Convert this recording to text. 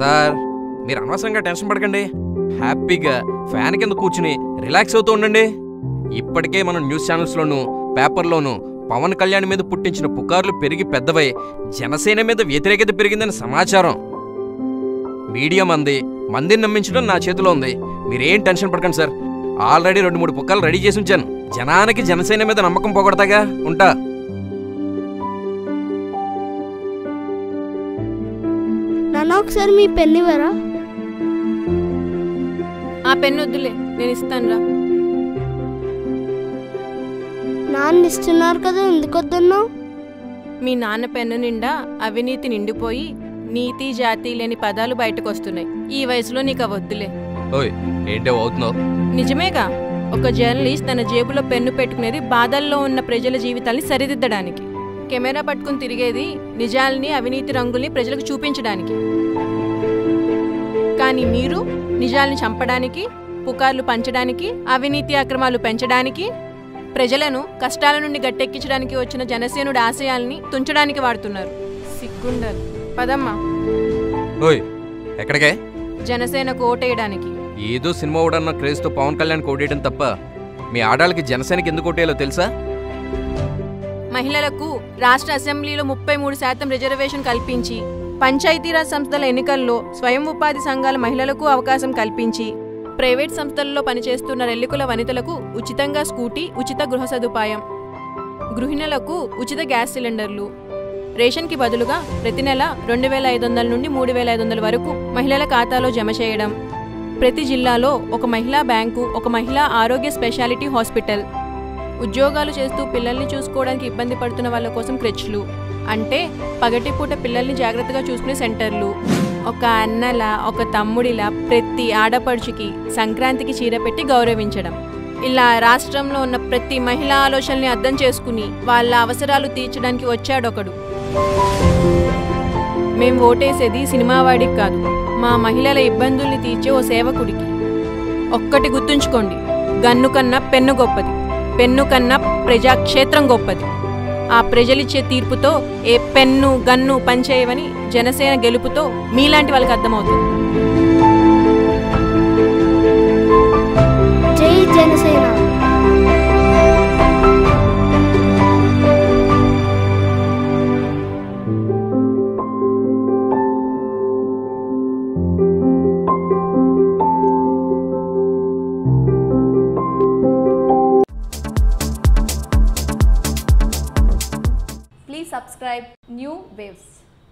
Sir మీరు అనవసరంగా tension పడకండి. హ్యాపీగా ఫ్యాన్ కింద కూర్చుని రిలాక్స్ అవుతూ ఉండండి. ఇప్పటికే మనం న్యూస్ ఛానల్స్లోనూ పేపర్లోనూ పవన్ కళ్యాణ్ మీద పుట్టించిన పుకార్లు పెరిగి పెద్దవై జనసేన మీద వ్యతిరేకత పెరిగిందని సమాచారం. మీడియా మందిని నమ్మించడం నా చేతిలో ఉంది. మీరేం టెన్షన్ పడకండి సార్. ఆల్రెడీ 2-3 పుకార్లు రెడీ చేసి ఉంచాను. జనానికి జనసేన మీద నమ్మకం పోగొడతాగా. ఉంటా. నాన్న ఒకసారి మీ పెన్ను ఇవ్వరా? ఆ పెన్ను వద్దులే, నేను ఇస్తాను రా. నాన్న ఇస్తున్నారు కదా, ఎందుకు వద్దన్నావు? మీ నాన్న పెన్ను నిండా అవినీతి నిండిపోయి నీతి జాతి లేని పదాలు బయటకు వస్తున్నాయి. ఈ వయసులో నీకు అవద్దులే. ఏంటో అవుతున్నావు? నిజమేగా, ఒక జర్నలిస్ట్ తన జేబులో పెన్ను పెట్టుకునేది బాధల్లో ఉన్న ప్రజల జీవితాల్ని సరిదిద్దడానికి. కెమెరా పట్టుకుని తిరిగేది నిజాల్ని అవినీతి రంగుల్ని ప్రజలకు చూపించడానికి. కానీ మీరు నిజాల్ని చంపడానికి, పుకార్లు పంచడానికి, అవినీతి అక్రమాలు పెంచడానికి, ప్రజలను కష్టాల నుండి గట్టెక్కించడానికి వచ్చిన జనసేనుడి ఆశయాల్ని తుంచడానికి వాడుతున్నారు. సిగ్గుండాలి. పదమ్మా. ఎక్కడికే? జనసేనకు ఓటేయడానికి. ఏదో సినిమా ఓడన్న క్రేజ్తో పవన్ కళ్యాణ్ ఓటేయడం తప్ప మీ ఆడాళ్ళకి జనసేనకి ఎందుకు ఓటేయాలో తెలుసా? మహిళలకు రాష్ట్ర అసెంబ్లీలో 33% రిజర్వేషన్ కల్పించి, పంచాయతీరాజ్ సంస్థల ఎన్నికల్లో స్వయం ఉపాధి సంఘాల మహిళలకు అవకాశం కల్పించి, ప్రైవేట్ సంస్థల్లో పనిచేస్తున్న రెల్లికుల వనితలకు ఉచితంగా స్కూటీ, ఉచిత గృహ సదుపాయం, గృహిణులకు ఉచిత గ్యాస్ సిలిండర్లు, రేషన్కి బదులుగా ప్రతి నెల 2500 నుండి 3500 వరకు మహిళల ఖాతాలో జమ చేయడం, ప్రతి జిల్లాలో ఒక మహిళా బ్యాంకు, ఒక మహిళా ఆరోగ్య స్పెషాలిటీ హాస్పిటల్, ఉద్యోగాలు చేస్తూ పిల్లల్ని చూసుకోవడానికి ఇబ్బంది పడుతున్న వాళ్ళ కోసం క్రెచ్లు, అంటే పగటిపూట పిల్లల్ని జాగ్రత్తగా చూసుకునే సెంటర్లు, ఒక అన్నలా ఒక తమ్ముడిలా ప్రతి ఆడపడుచుకి సంక్రాంతికి చీర పెట్టి గౌరవించడం. ఇలా రాష్ట్రంలో ఉన్న ప్రతి మహిళా ఆలోచనల్ని అర్థం చేసుకుని వాళ్ళ అవసరాలు తీర్చడానికి వచ్చాడొకడు. మేం ఓటేసేది సినిమావాడికి కాదు, మా మహిళల ఇబ్బందుల్ని తీర్చే ఓ సేవకుడికి. ఒక్కటి గుర్తుంచుకోండి, గన్ను కన్నా పెన్ను గొప్పది, పెన్ను కన్నా ప్రజాక్షేత్రం గొప్పది. ఆ ప్రజలిచ్చే తీర్పుతో ఏ పెన్ను గన్ను పనిచేయవని జనసేన గెలుపుతో మీలాంటి వాళ్ళకి అర్థమవుతుంది. జై Janasena. Please subscribe New Waves.